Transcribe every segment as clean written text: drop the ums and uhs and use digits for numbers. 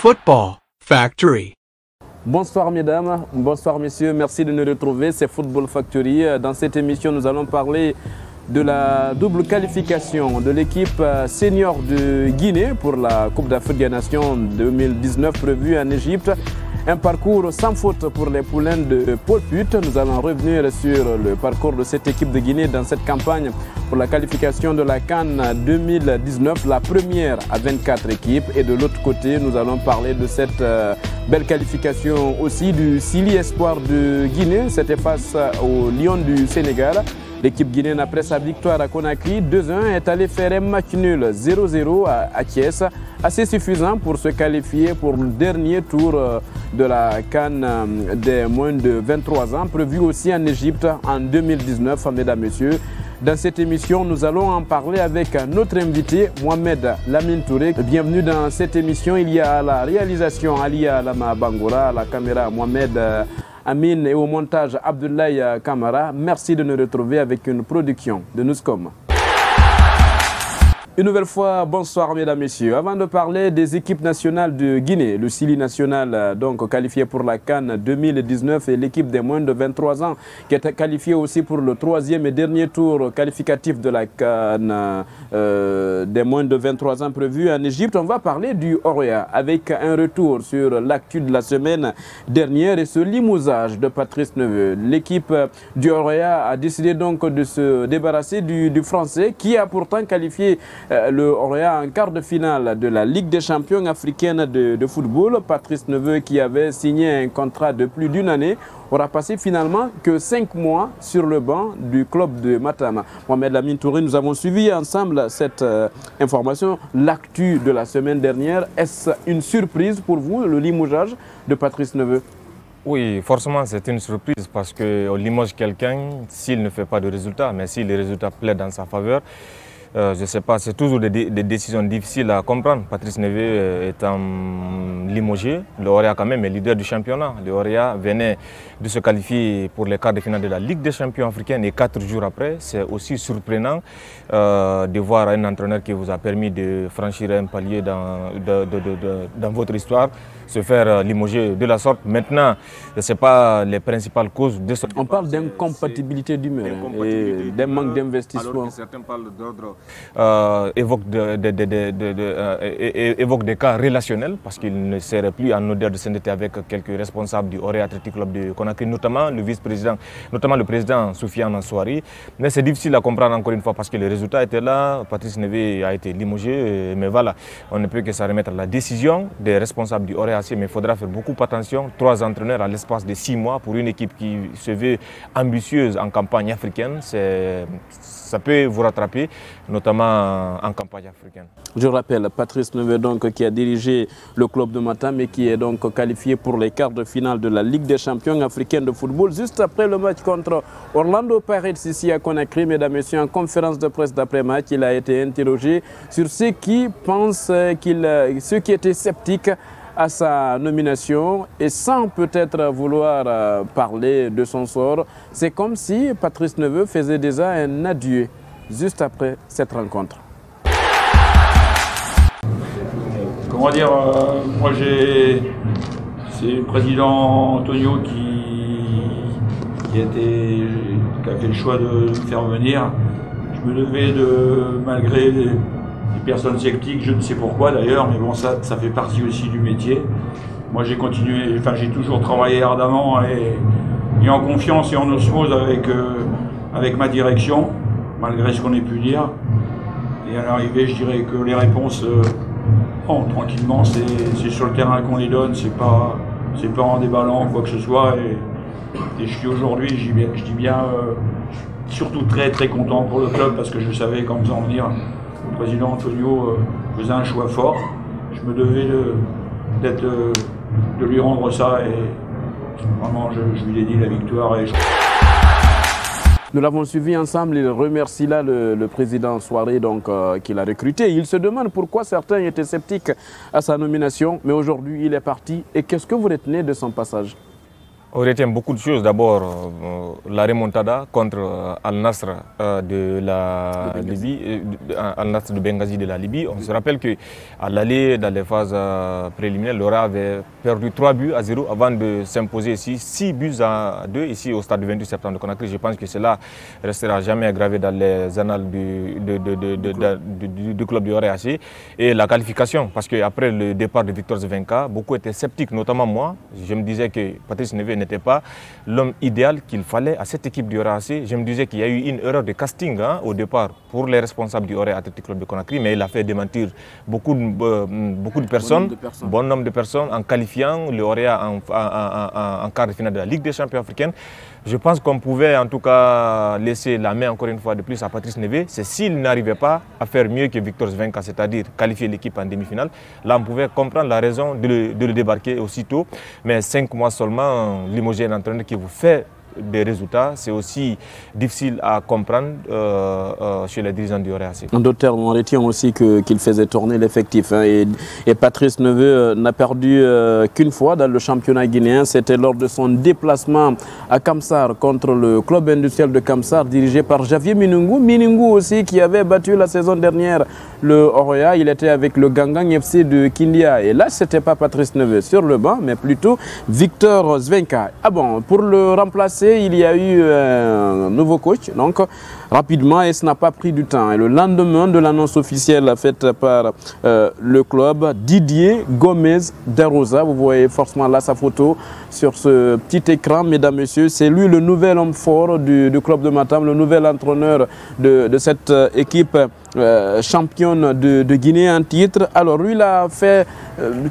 Football Factory. Bonsoir mesdames, bonsoir messieurs, merci de nous retrouver, c'est Football Factory. Dans cette émission, nous allons parler de la double qualification de l'équipe senior de Guinée pour la Coupe d'Afrique des Nations 2019 prévue en Égypte. Un parcours sans faute pour les poulains de Paul Put. Nous allons revenir sur le parcours de cette équipe de Guinée dans cette campagne pour la qualification de la CAN 2019, la première à 24 équipes. Et de l'autre côté, nous allons parler de cette belle qualification aussi du Sili Espoir de Guinée. C'était face au Lion du Sénégal. L'équipe guinéenne, après sa victoire à Conakry 2-1, est allée faire un match nul 0-0 à Thiès, assez suffisant pour se qualifier pour le dernier tour de la CAN des moins de 23 ans, prévu aussi en Égypte en 2019, mesdames et messieurs. Dans cette émission, nous allons en parler avec notre invité, Mohamed Lamine Touré. Bienvenue dans cette émission. Il y a à la réalisation Alia Lama Bangoura, à la caméra Mohamed Amin et au montage Abdoulaye Kamara. Merci de nous retrouver avec une production de Newscom. Une nouvelle fois, bonsoir mesdames, messieurs. Avant de parler des équipes nationales de Guinée, le Sili national donc qualifié pour la CAN 2019 et l'équipe des moins de 23 ans qui est qualifiée aussi pour le troisième et dernier tour qualificatif de la CAN des moins de 23 ans prévu en Égypte, on va parler du Oroya avec un retour sur l'actu de la semaine dernière et ce limousage de Patrice Neveu. L'équipe du Oroya a décidé donc de se débarrasser du Français qui a pourtant qualifié le Oroya en quart de finale de la Ligue des champions africaine de football. Patrice Neveu, qui avait signé un contrat de plus d'une année, aura passé finalement que 5 mois sur le banc du club de Matam. Mohamed Lamine Touré, nous avons suivi ensemble cette information, l'actu de la semaine dernière. Est-ce une surprise pour vous, le limogeage de Patrice Neveu? Oui, forcément c'est une surprise parce qu'on limoge quelqu'un s'il ne fait pas de résultats, mais si les résultats plaident dans sa faveur, je ne sais pas, c'est toujours des décisions difficiles à comprendre. Patrice Neveu étant limogé, le Oroya quand même est leader du championnat. Le Oroya venait de se qualifier pour les quarts de finale de la Ligue des champions africaine et 4 jours après, c'est aussi surprenant de voir un entraîneur qui vous a permis de franchir un palier dans votre histoire se faire limoger de la sorte. Maintenant, je ne sais pas les principales causes de ce... On parle d'incompatibilité d'humeur et d'un manque d'investissement. Alors que certains parlent d'ordre, évoquent des cas relationnels parce qu'il ne serait plus en odeur de sainteté avec quelques responsables du Oroya Athletic Club de Conakry, notamment le vice-président, notamment le président Soufiane Ansouari. Mais c'est difficile à comprendre encore une fois parce que les résultats étaient là. Patrice Neveu a été limogé, mais voilà, on ne peut que s'en remettre à la décision des responsables du Oroya. Mais il faudra faire beaucoup attention. 3 entraîneurs à l'espace de 6 mois pour une équipe qui se veut ambitieuse en campagne africaine. Ça peut vous rattraper, notamment en campagne africaine. Je rappelle, Patrice Neveu donc, qui a dirigé le club de Matam et qui est donc qualifié pour les quarts de finale de la Ligue des champions africaine de football. Juste après le match contre Orlando Pirates ici à Conakry, mesdames et messieurs, en conférence de presse d'après-match, il a été interrogé sur ceux qui pensent ceux qui étaient sceptiques à sa nomination et sans peut-être vouloir parler de son sort. C'est comme si Patrice Neveu faisait déjà un adieu juste après cette rencontre. Comment dire, moi c'est le président Antonio qui a fait le choix de me faire venir. Je me devais malgré les personnes sceptiques, je ne sais pourquoi d'ailleurs, mais bon, ça fait partie aussi du métier. Moi j'ai continué, j'ai toujours travaillé ardemment et en confiance et en osmose avec ma direction, malgré ce qu'on ait pu dire. Et à l'arrivée, je dirais que les réponses, tranquillement, c'est sur le terrain qu'on les donne, c'est pas en déballant quoi que ce soit. Et je suis aujourd'hui, je dis bien, surtout très très content pour le club parce que je savais qu'en faisant venir le président Antonio faisait un choix fort. Je me devais de lui rendre ça et vraiment je lui ai dit la victoire. Nous l'avons suivi ensemble, il remercie là le président Souaré qu'il a recruté. Il se demande pourquoi certains étaient sceptiques à sa nomination, mais aujourd'hui il est parti. Et qu'est-ce que vous retenez de son passage? On retient beaucoup de choses. D'abord, la remontada contre Al-Nasr de la Libye, Al-Nasr de Benghazi de la Libye. On se rappelle qu'à l'aller, dans les phases préliminaires, Lora avait perdu 3-0 avant de s'imposer ici 6-2 ici au stade du 28 septembre de Conakry. Je pense que cela restera jamais gravé dans les annales du club du RAC. Et la qualification, parce qu'après le départ de Victor Zvenka, beaucoup étaient sceptiques, notamment moi. Je me disais que Patrice Neve n'était pas l'homme idéal qu'il fallait à cette équipe du RAC. Je me disais qu'il y a eu une erreur de casting au départ pour les responsables du Ora Athletic Club de Conakry, mais il a fait démentir beaucoup de personnes, bon nombre de personnes, en qualifiant le Ora en quart de finale de la Ligue des champions africaine. Je pense qu'on pouvait en tout cas laisser la main encore une fois de plus à Patrice Neve. C'est s'il n'arrivait pas à faire mieux que Victor Zvenka, c'est-à-dire qualifier l'équipe en demi-finale. Là, on pouvait comprendre la raison de le débarquer aussitôt. Mais 5 mois seulement, limoger un entraîneur qui vous fait des résultats, c'est aussi difficile à comprendre chez les dirigeants du RAC. En d'autres termes, on retient aussi qu'il faisait tourner l'effectif. Hein, et Patrice Neve n'a perdu qu'une fois dans le championnat guinéen. C'était lors de son déplacement à Kamsar contre le club industriel de Kamsar, dirigé par Javier Minungu. Minungu aussi qui avait battu la saison dernière le Oroya. Il était avec le Gangang FC de Kindia. Et là, ce n'était pas Patrice Neve sur le banc, mais plutôt Victor Zvenka. Ah bon, pour le remplacer, il y a eu un nouveau coach, donc rapidement, et ce n'a pas pris du temps. Et le lendemain de l'annonce officielle faite par le club, Didier Gomez Darosa, vous voyez forcément là sa photo sur ce petit écran, mesdames, messieurs, c'est lui le nouvel homme fort du club de Matam, le nouvel entraîneur de cette équipe championne de Guinée en titre. Alors lui, il a fait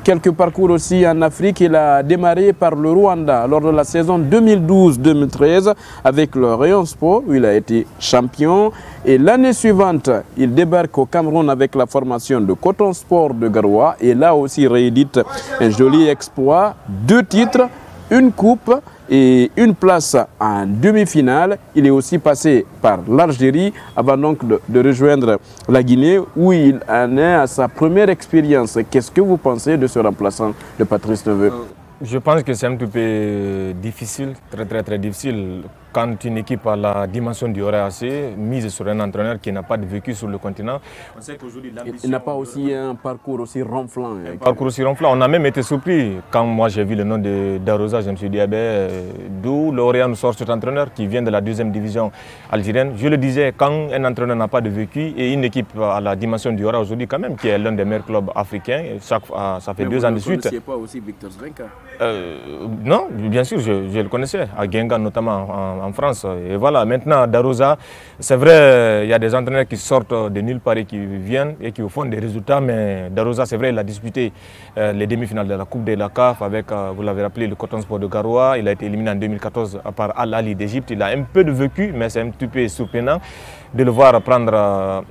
quelques parcours aussi en Afrique. Il a démarré par le Rwanda lors de la saison 2012-2013 avec le Rayon Sport où il a été champion. Et l'année suivante, il débarque au Cameroun avec la formation de Coton Sport de Garoua. Et là aussi, il réédite un joli exploit. 2 titres, une coupe et une place en demi-finale. Il est aussi passé par l'Algérie avant donc de rejoindre la Guinée où il en est à sa première expérience. Qu'est-ce que vous pensez de ce remplaçant de Patrice Neve? Je pense que c'est un petit peu difficile, très difficile. Quand une équipe a la dimension du RAC, mise sur un entraîneur qui n'a pas de vécu sur le continent, on sait qu'aujourd'hui il n'a pas aussi un parcours aussi ronflant. Un parcours aussi ronflant. On a même été surpris. Quand moi j'ai vu le nom de Darosa, je me suis dit, d'où l'Orient nous sort cet entraîneur qui vient de la 2e division algérienne. Je le disais, quand un entraîneur n'a pas de vécu et une équipe à la dimension du RAC aujourd'hui quand même, qui est l'un des meilleurs clubs africains, ça fait 2 ans de suite. Vous ne connaissiez pas aussi Victor Zvenka? Non, bien sûr, je le connaissais, à Genga notamment en France. Et voilà, maintenant, Darosa, c'est vrai, il y a des entraîneurs qui sortent de nulle part et qui viennent et qui font des résultats, mais Darosa, c'est vrai, il a disputé les demi-finales de la Coupe de la CAF avec, vous l'avez rappelé, le Coton Sport de Garoua. Il a été éliminé en 2014 par Al-Ali d'Égypte. Il a un peu de vécu, mais c'est un petit peu surprenant de le voir prendre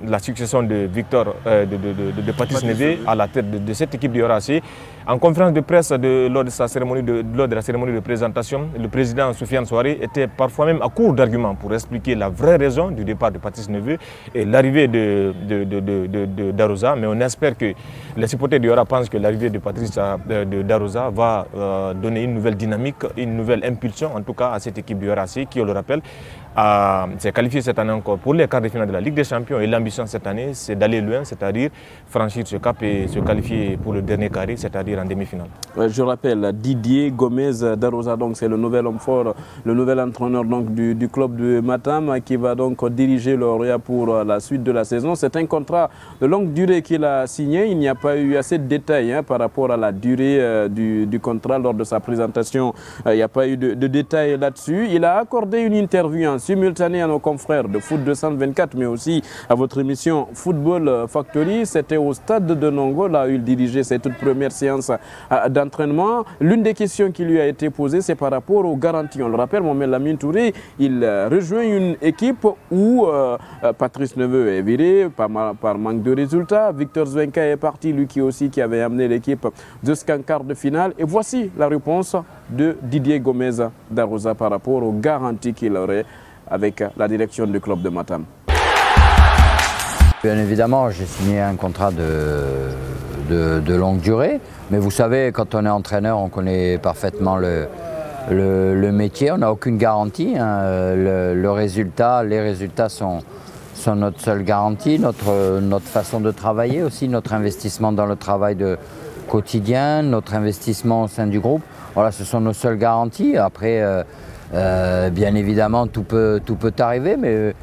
la succession de Victor, de Patrice Neve à la tête de cette équipe du RAC. En conférence de presse lors de la cérémonie de présentation, le président Soufiane Souaré était parfois même à court d'arguments pour expliquer la vraie raison du départ de Patrice Neve et l'arrivée de Darosa. Mais on espère que les supporters du RAC pensent que l'arrivée de Patrice Darosa va donner une nouvelle dynamique, une nouvelle impulsion en tout cas à cette équipe du RAC qui, on le rappelle, s'est qualifiée cette année encore pour les quarts de finale de la Ligue des Champions. Et l'ambition cette année, c'est d'aller loin, c'est-à-dire franchir ce cap et se qualifier pour le dernier carré, c'est-à-dire en demi-finale. Je rappelle, Didier Gomez Darosa, donc c'est le nouvel homme fort, le nouvel entraîneur donc, du club de Matam qui va donc diriger l'Orient pour la suite de la saison. C'est un contrat de longue durée qu'il a signé. Il n'y a pas eu assez de détails par rapport à la durée du contrat lors de sa présentation. Il n'y a pas eu de détails là-dessus. Il a accordé une interview en simultané à nos confrères de Foot 224, mais aussi à votre émission Football Factory. C'était au stade de Nongo, là où il dirigeait ses toutes premières séances d'entraînement. L'une des questions qui lui a été posée, c'est par rapport aux garanties. On le rappelle, Mohamed Lamine Touré, il rejoint une équipe où Patrice Neve est viré par manque de résultats. Victor Zvenka est parti, lui qui avait amené l'équipe jusqu'en quart de finale. Et voici la réponse de Didier Gomez Darosa par rapport aux garanties qu'il aurait avec la direction du club de Matam. Bien évidemment, j'ai signé un contrat de longue durée, mais vous savez, quand on est entraîneur, on connaît parfaitement le métier. On n'a aucune garantie. Hein. Les résultats sont notre seule garantie, notre façon de travailler aussi, notre investissement dans le travail quotidien, notre investissement au sein du groupe. Voilà, ce sont nos seules garanties. Après, bien évidemment, tout peut arriver, mais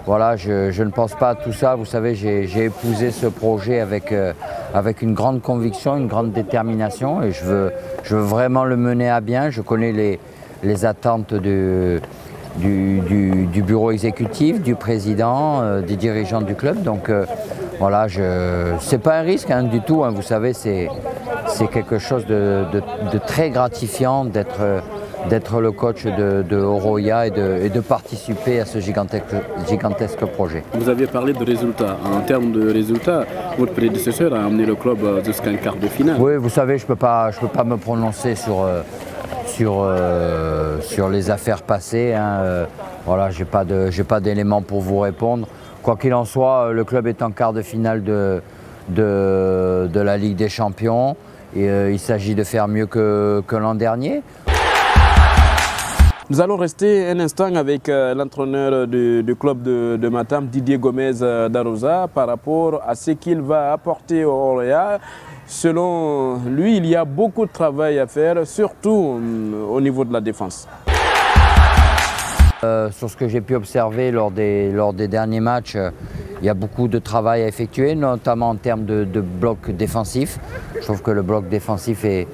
voilà, je ne pense pas à tout ça. Vous savez, j'ai épousé ce projet avec une grande conviction, une grande détermination, et je veux vraiment le mener à bien. Je connais les attentes du bureau exécutif, du président, des dirigeants du club. Donc voilà, c'est pas un risque hein, du tout. Hein. Vous savez, c'est quelque chose de très gratifiant d'être le coach de Oroya et de participer à ce gigantesque projet. Vous aviez parlé de résultats. En termes de résultats, votre prédécesseur a amené le club jusqu'à un quart de finale. Oui, vous savez, je peux pas me prononcer sur les affaires passées. Hein. Voilà, j'ai pas d'éléments pour vous répondre. Quoi qu'il en soit, le club est en quart de finale de la Ligue des Champions. Et il s'agit de faire mieux que l'an dernier. Nous allons rester un instant avec l'entraîneur du club de Matam, Didier Gomez Darosa, par rapport à ce qu'il va apporter au Oroya. Selon lui, il y a beaucoup de travail à faire, surtout au niveau de la défense. Sur ce que j'ai pu observer lors des derniers matchs, il y a beaucoup de travail à effectuer, notamment en termes de bloc défensif. Je trouve que le bloc défensif est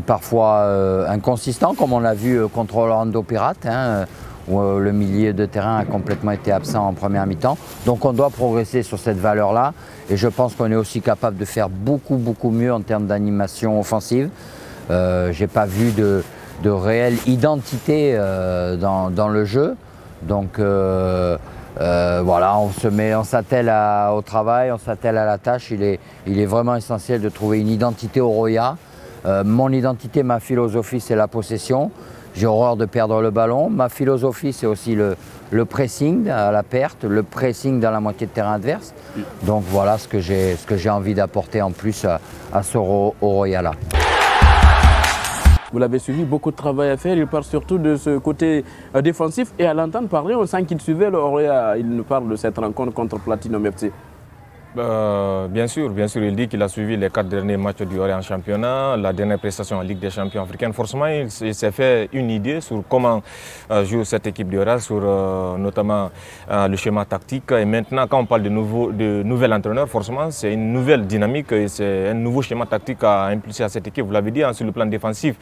parfois inconsistant, comme on l'a vu contre Orlando Pirates, hein, où le milieu de terrain a complètement été absent en première mi-temps. Donc on doit progresser sur cette valeur-là, et je pense qu'on est aussi capable de faire beaucoup mieux en termes d'animation offensive. Je n'ai pas vu de réelle identité dans le jeu. Donc voilà, on s'attelle au travail, on s'attelle à la tâche. Il est vraiment essentiel de trouver une identité au Oroya. Mon identité, ma philosophie, c'est la possession. J'ai horreur de perdre le ballon. Ma philosophie, c'est aussi le pressing à la perte, le pressing dans la moitié de terrain adverse. Donc voilà ce que j'ai envie d'apporter en plus à ce Oroya-là. Vous l'avez suivi, beaucoup de travail à faire. Il parle surtout de ce côté défensif. Et à l'entendre parler, on sent qu'il suivait le Oroya. Il nous parle de cette rencontre contre Platinum FC. Bien sûr, il dit qu'il a suivi les 4 derniers matchs du Oroya en championnat, la dernière prestation en Ligue des champions africaine. Forcément, il s'est fait une idée sur comment joue cette équipe du Oroya, sur notamment le schéma tactique. Et maintenant, quand on parle de nouvel entraîneur, forcément, c'est une nouvelle dynamique, c'est un nouveau schéma tactique à impulser à cette équipe. Vous l'avez dit, hein, sur le plan défensif,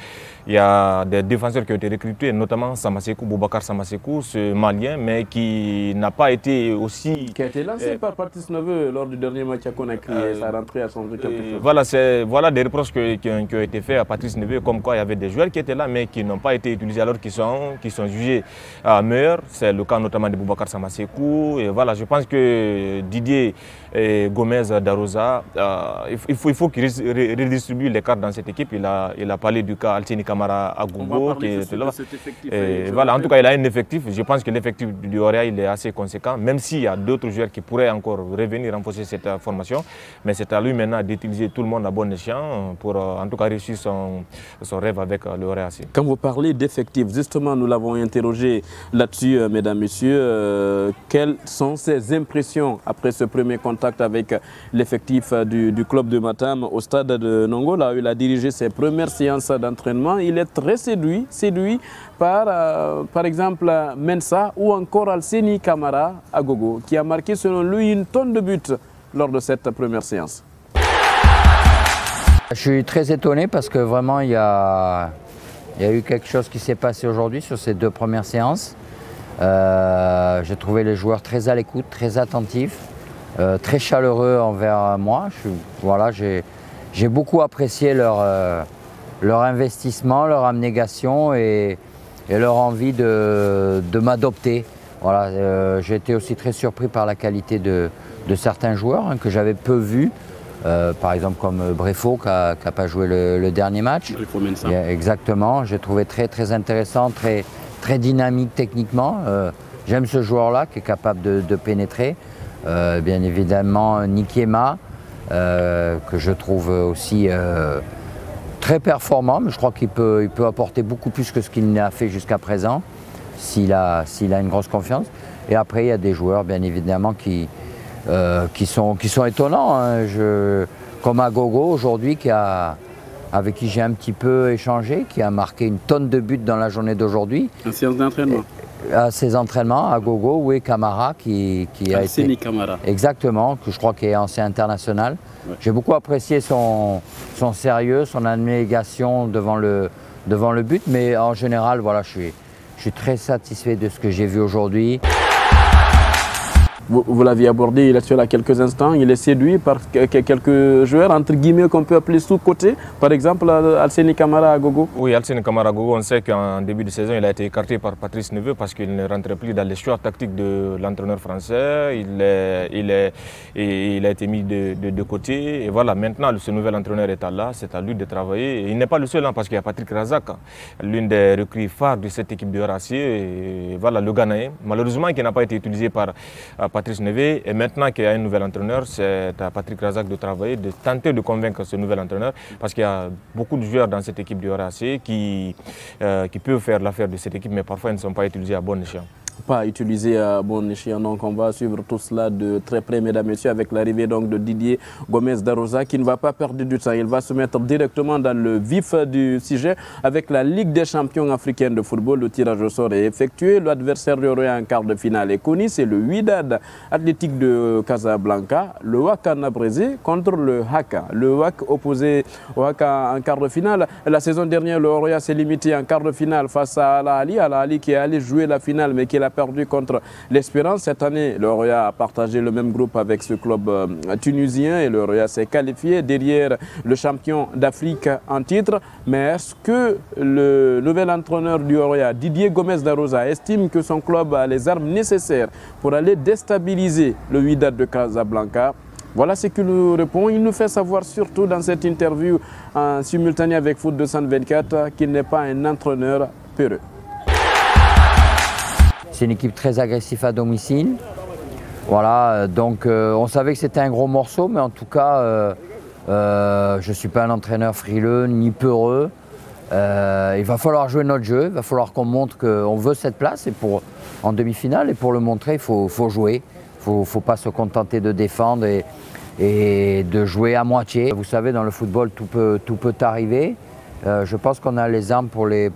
il y a des défenseurs qui ont été recrutés, notamment Samasekou, Boubacar Samasekou, ce Malien, mais qui n'a pas été aussi... Qui a été lancé par Patrice Neveu lors du dernier match à Conakry, sa rentrée à son quelque chose. Voilà des reproches qui ont été faits à Patrice Neveu, comme quoi il y avait des joueurs qui étaient là, mais qui n'ont pas été utilisés alors qu'ils sont jugés meilleurs. C'est le cas notamment de Boubacar Samasekou. Et voilà, je pense que Didier Gomez Darosa, il faut qu'il redistribue les cartes dans cette équipe. Il a parlé du cas Altini Camara Agogo qui était là. Voilà, en tout cas, il a un effectif. Je pense que l'effectif du Oroya il est assez conséquent, même s'il y a d'autres joueurs qui pourraient encore revenir renforcer cette formation. Mais c'est à lui maintenant d'utiliser tout le monde à bon escient pour en tout cas réussir son rêve avec le Oroya. Quand vous parlez d'effectifs, justement, nous l'avons interrogé là-dessus, mesdames, messieurs. Quelles sont ses impressions après ce premier contact avec l'effectif du club de Matam au stade de Nongo, là où il a dirigé ses premières séances d'entraînement? Il est très séduit par exemple, Mensa ou encore Altini Camara Agogo, qui a marqué selon lui une tonne de buts lors de cette première séance. Je suis très étonné parce que vraiment il y a eu quelque chose qui s'est passé aujourd'hui sur ces 2 premières séances. J'ai trouvé les joueurs très à l'écoute, très attentifs, très chaleureux envers moi. J'ai beaucoup apprécié leur investissement, leur abnégation et leur envie de m'adopter. Voilà, j'ai été aussi très surpris par la qualité de certains joueurs que j'avais peu vus. Par exemple comme Brefo qui n'a pas joué le dernier match. Exactement, j'ai trouvé très intéressant, très dynamique techniquement. J'aime ce joueur-là qui est capable de pénétrer. Bien évidemment Nikiema, que je trouve aussi très performant, mais je crois qu'il peut apporter beaucoup plus que ce qu'il n'a fait jusqu'à présent, s'il a une grosse confiance. Et après, il y a des joueurs, bien évidemment, qui sont étonnants. Hein. Comme Agogo, aujourd'hui, avec qui j'ai un petit peu échangé, qui a marqué une tonne de buts dans la journée d'aujourd'hui. En séance d'entraînement. À ses entraînements, Agogo, oui, Camara, qui a été... Camara. Exactement, que je crois qu'il est ancien international. Ouais. J'ai beaucoup apprécié son sérieux, son abnégation devant le but, mais en général, voilà, je suis très satisfait de ce que j'ai vu aujourd'hui. Vous l'aviez abordé il y a quelques instants, il est séduit par quelques joueurs, entre guillemets, qu'on peut appeler sous-côté, par exemple Alseni Camara à Gogo. Oui, Alseni Camara à Gogo, on sait qu'en début de saison, il a été écarté par Patrice Neveu parce qu'il ne rentrait plus dans les choix tactiques de l'entraîneur français. Il a été mis de côté. Et voilà, maintenant, ce nouvel entraîneur est là, c'est à lui de travailler. Et il n'est pas le seul, hein, parce qu'il y a Patrick Razak, l'une des recrues phares de cette équipe de Horacier. Et voilà, le Ghanéen, malheureusement, qui n'a pas été utilisé par Patrice Neveu, et maintenant qu'il y a un nouvel entraîneur, c'est à Patrick Razak de travailler, de tenter de convaincre ce nouvel entraîneur, parce qu'il y a beaucoup de joueurs dans cette équipe du RAC qui peuvent faire l'affaire de cette équipe, mais parfois ils ne sont pas utilisés à bon escient. Pas utilisé à bon escient. Donc on va suivre tout cela de très près, mesdames et messieurs, avec l'arrivée donc de Didier Gomes da Rosa, qui ne va pas perdre du temps. Il va se mettre directement dans le vif du sujet avec la Ligue des champions africaine de football. Le tirage au sort est effectué. L'adversaire du Roya en quart de finale est connu. C'est le Wydad Athletic de Casablanca, le WAC Nabrésé contre le Haka. Le WAC opposé au Haka en quart de finale. La saison dernière, le Roya s'est limité en quart de finale face à Al Ahly qui est allé jouer la finale, mais qui a perdu contre l'Espérance. Cette année, le Roya a partagé le même groupe avec ce club tunisien et le Roya s'est qualifié derrière le champion d'Afrique en titre. Mais est-ce que le nouvel entraîneur du Roya, Didier Gomes da Rosa, estime que son club a les armes nécessaires pour aller déstabiliser le Wydad de Casablanca? Voilà ce qu'il nous répond. Il nous fait savoir surtout dans cette interview en simultané avec Foot 224 qu'il n'est pas un entraîneur peureux. C'est une équipe très agressive à domicile. Voilà, donc on savait que c'était un gros morceau, mais en tout cas, je ne suis pas un entraîneur frileux ni peureux. Il va falloir jouer notre jeu, il va falloir qu'on montre qu'on veut cette place en demi-finale. Et pour le montrer, il faut jouer. Il ne faut pas se contenter de défendre et de jouer à moitié. Vous savez, dans le football, tout peut arriver. Je pense qu'on a les armes pour les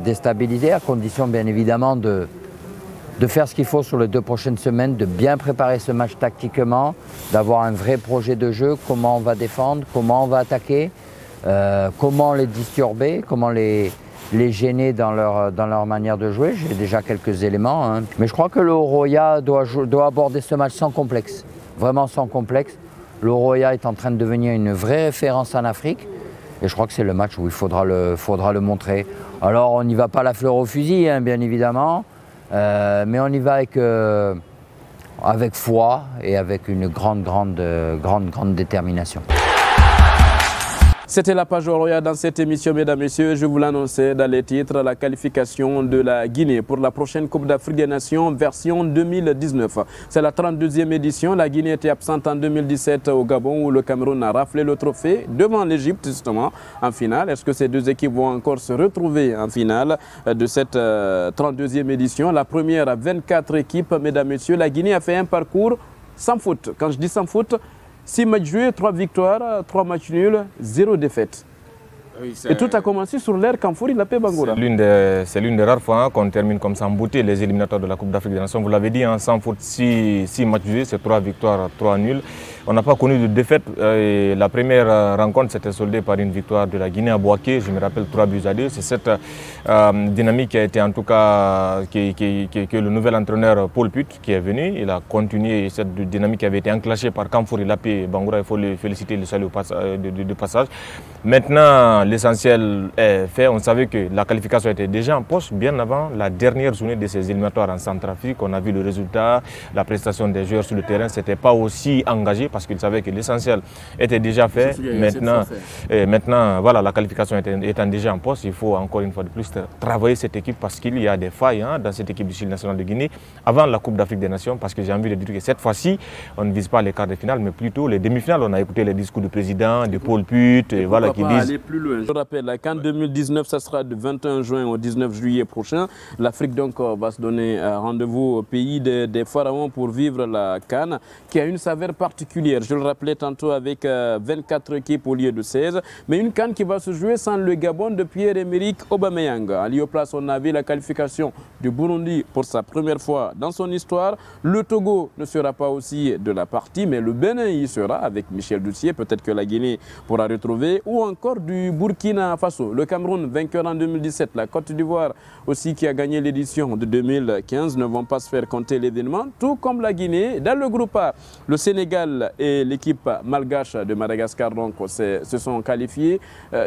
déstabiliser, à condition bien évidemment de faire ce qu'il faut sur les 2 prochaines semaines, de bien préparer ce match tactiquement, d'avoir un vrai projet de jeu, comment on va défendre, comment on va attaquer, comment les disturber, comment les gêner dans leur manière de jouer. J'ai déjà quelques éléments, hein. Mais je crois que le Roya doit aborder ce match sans complexe, vraiment sans complexe. Le Roya est en train de devenir une vraie référence en Afrique et je crois que c'est le match où il faudra le montrer. Alors on n'y va pas la fleur au fusil, hein, bien évidemment. Mais on y va avec foi et avec une grande détermination. C'était la page Roya dans cette émission, mesdames et messieurs. Je vous l'annonçais dans les titres, la qualification de la Guinée pour la prochaine Coupe d'Afrique des Nations version 2019. C'est la 32e édition. La Guinée était absente en 2017 au Gabon où le Cameroun a raflé le trophée devant l'Égypte justement en finale. Est-ce que ces deux équipes vont encore se retrouver en finale de cette 32e édition? La première à 24 équipes, mesdames et messieurs. La Guinée a fait un parcours sans faute. Quand je dis sans faute, 6 matchs joués, 3 victoires, 3 matchs nuls, 0 défaite. Oui, et tout a commencé sur l'air Kamfouri Lapé Bangoura. C'est l'une des rares fois, hein, qu'on termine comme ça en beauté les éliminatoires de la Coupe d'Afrique des Nations. Vous l'avez dit, hein, sans faute, 6 matchs joués, c'est 3 victoires, 3 nuls. On n'a pas connu de défaite. Et la première rencontre s'était soldée par une victoire de la Guinée à Bouaké, je me rappelle 3-2. C'est cette dynamique qui a été en tout cas, que le nouvel entraîneur Paul Put qui est venu. Il a continué cette dynamique qui avait été enclenchée par Kamfouri Lapé Bangoura. Il faut le féliciter, le saluer de passage. Maintenant, l'essentiel est fait. On savait que la qualification était déjà en poste bien avant la dernière journée de ces éliminatoires en Centrafrique. On a vu le résultat, la prestation des joueurs sur le terrain. Ce n'était pas aussi engagé parce qu'ils savaient que l'essentiel était déjà fait. Maintenant, voilà, la qualification étant déjà en poste, il faut encore une fois de plus travailler cette équipe parce qu'il y a des failles, hein, dans cette équipe du Style national de Guinée avant la Coupe d'Afrique des Nations, parce que j'ai envie de dire que cette fois-ci, on ne vise pas les quarts de finale, mais plutôt les demi-finales. On a écouté les discours du président, de Paul Put, voilà, qui disent... aller plus loin. loin. Je rappelle, la CAN 2019, ça sera du 21 juin au 19 juillet prochain. L'Afrique donc va se donner rendez-vous au pays des pharaons pour vivre la CAN, qui a une saveur particulière. Je le rappelais tantôt avec 24 équipes au lieu de 16. Mais une CAN qui va se jouer sans le Gabon de Pierre-Emerick Aubameyang. À Lyoplace, on a vu la qualification du Burundi pour sa première fois dans son histoire. Le Togo ne sera pas aussi de la partie, mais le Bénin y sera avec Michel Doucier. Peut-être que la Guinée pourra retrouver. Ou encore du Burkina Faso. Le Cameroun, vainqueur en 2017. La Côte d'Ivoire aussi qui a gagné l'édition de 2015 ne vont pas se faire compter l'événement. Tout comme la Guinée. Dans le groupe A, le Sénégal et l'équipe malgache de Madagascar donc, se sont qualifiés.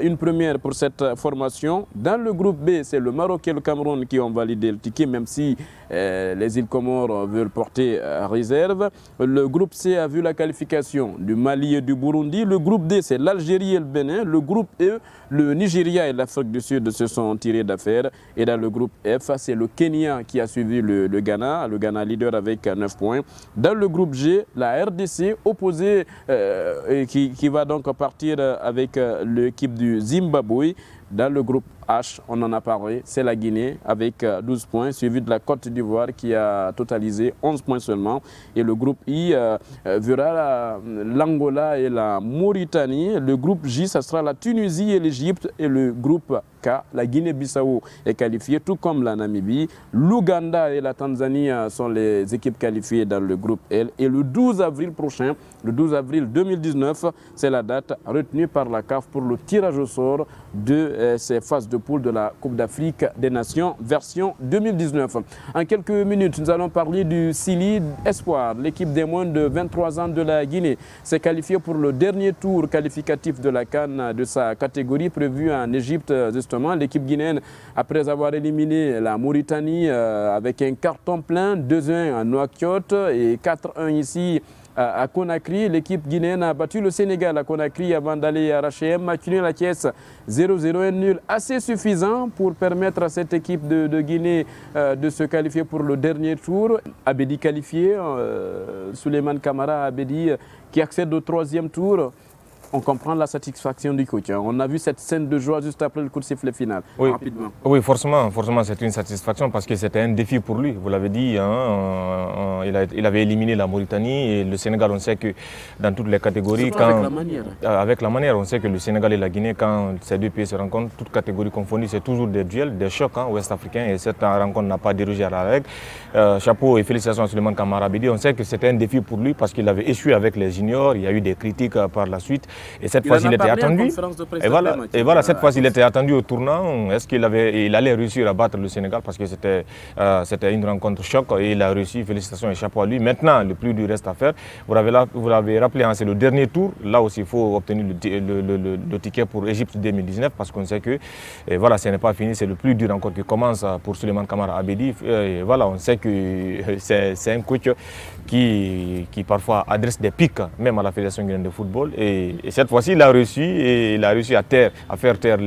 Une première pour cette formation. Dans le groupe B, c'est le Maroc et le Cameroun qui ont validé le ticket, même si les îles Comores veulent porter réserve. Le groupe C a vu la qualification du Mali et du Burundi. Le groupe D, c'est l'Algérie et le Bénin. Le groupe E, le Nigeria et l'Afrique du Sud se sont tirés d'affaire. Et dans le groupe F, c'est le Kenya qui a suivi le Ghana leader avec 9 points. Dans le groupe G, la RDC opposée qui va donc partir avec l'équipe du Zimbabwe. Dans le groupe H, on en a parlé, c'est la Guinée avec 12 points, suivi de la Côte d'Ivoire qui a totalisé 11 points seulement. Et le groupe I verra l'Angola et la Mauritanie. Le groupe J, ça sera la Tunisie et l'Égypte. Et le groupe K, la Guinée-Bissau est qualifiée, tout comme la Namibie. L'Ouganda et la Tanzanie sont les équipes qualifiées dans le groupe L. Et le 12 avril prochain, le 12 avril 2019, c'est la date retenue par la CAF pour le tirage au sort de ces phases de poule de la Coupe d'Afrique des Nations version 2019. En quelques minutes, nous allons parler du Sili Espoir. L'équipe des moins de 23 ans de la Guinée s'est qualifiée pour le dernier tour qualificatif de la CAN de sa catégorie prévue en Égypte. Justement, l'équipe guinéenne, après avoir éliminé la Mauritanie avec un carton plein, 2-1 à Nouakchott et 4-1 ici à Conakry. L'équipe guinéenne a battu le Sénégal à Conakry avant d'aller arracher un match nul à Thiès 0-0, un nul assez suffisant pour permettre à cette équipe de Guinée de se qualifier pour le dernier tour. Abedi qualifié, Souleymane Camara Abedi qui accède au troisième tour. On comprend la satisfaction du coach. On a vu cette scène de joie juste après le coup de sifflet final. Oui, rapidement. Oui, forcément c'est une satisfaction parce que c'était un défi pour lui. Vous l'avez dit, il avait éliminé la Mauritanie et le Sénégal. On sait que dans toutes les catégories, avec la manière, on sait que le Sénégal et la Guinée, quand ces deux pays se rencontrent, toutes catégories confondues, c'est toujours des duels, des chocs ouest-africains. Et cette rencontre n'a pas dérogé à la règle. Chapeau et félicitations à Souleymane Camara Abedi. On sait que c'était un défi pour lui parce qu'il avait échoué avec les juniors. Il y a eu des critiques par la suite. Et cette fois, il était attendu. Et voilà, cette fois, il était attendu au tournant. Est-ce qu'il allait réussir à battre le Sénégal parce que c'était une rencontre choc et il a réussi. Félicitations et chapeau à lui. Maintenant, le plus du reste à faire. Vous l'avez rappelé, c'est le dernier tour. Là aussi, il faut obtenir le ticket pour Égypte 2019 parce qu'on sait que voilà, ce n'est pas fini. C'est le plus dur encore qui commence pour Souleymane Camara Abedi. Et voilà, on sait que c'est un coach qui parfois adresse des pics même à la Fédération guinéenne de football. Et cette fois-ci, il a réussi à faire taire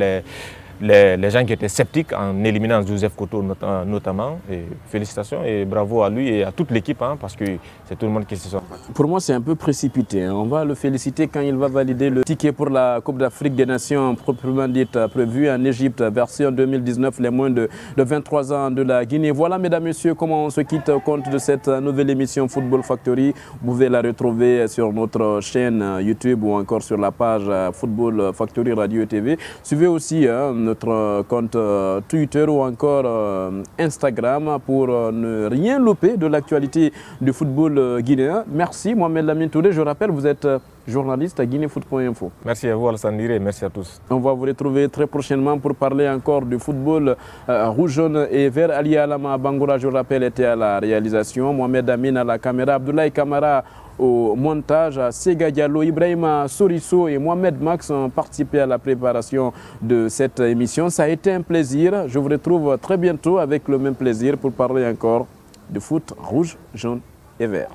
les gens qui étaient sceptiques en éliminant Joseph Koto notamment. Et félicitations et bravo à lui et à toute l'équipe parce que c'est tout le monde qui se sort. Pour moi, c'est un peu précipité. On va le féliciter quand il va valider le ticket pour la Coupe d'Afrique des Nations proprement dite prévue en Égypte, version 2019, les moins de 23 ans de la Guinée. Voilà, mesdames, messieurs, comment on se quitte au compte de cette nouvelle émission Football Factory. Vous pouvez la retrouver sur notre chaîne YouTube ou encore sur la page Football Factory Radio et TV. Suivez aussi notre compte Twitter ou encore Instagram pour ne rien louper de l'actualité du football guinéen. Merci Mohamed Lamine Touré. Je rappelle, vous êtes journaliste à guinéfoot.info. Merci à vous Alassane Diré, merci à tous. On va vous retrouver très prochainement pour parler encore du football rouge, jaune et vert. Ali Alama Bangoura, je rappelle, était à la réalisation. Mohamed Amin à la caméra. Abdoulaye Kamara au montage. Sega Diallo, Ibrahima Sorisso et Mohamed Max ont participé à la préparation de cette émission. Ça a été un plaisir. Je vous retrouve très bientôt avec le même plaisir pour parler encore de foot rouge, jaune et vert.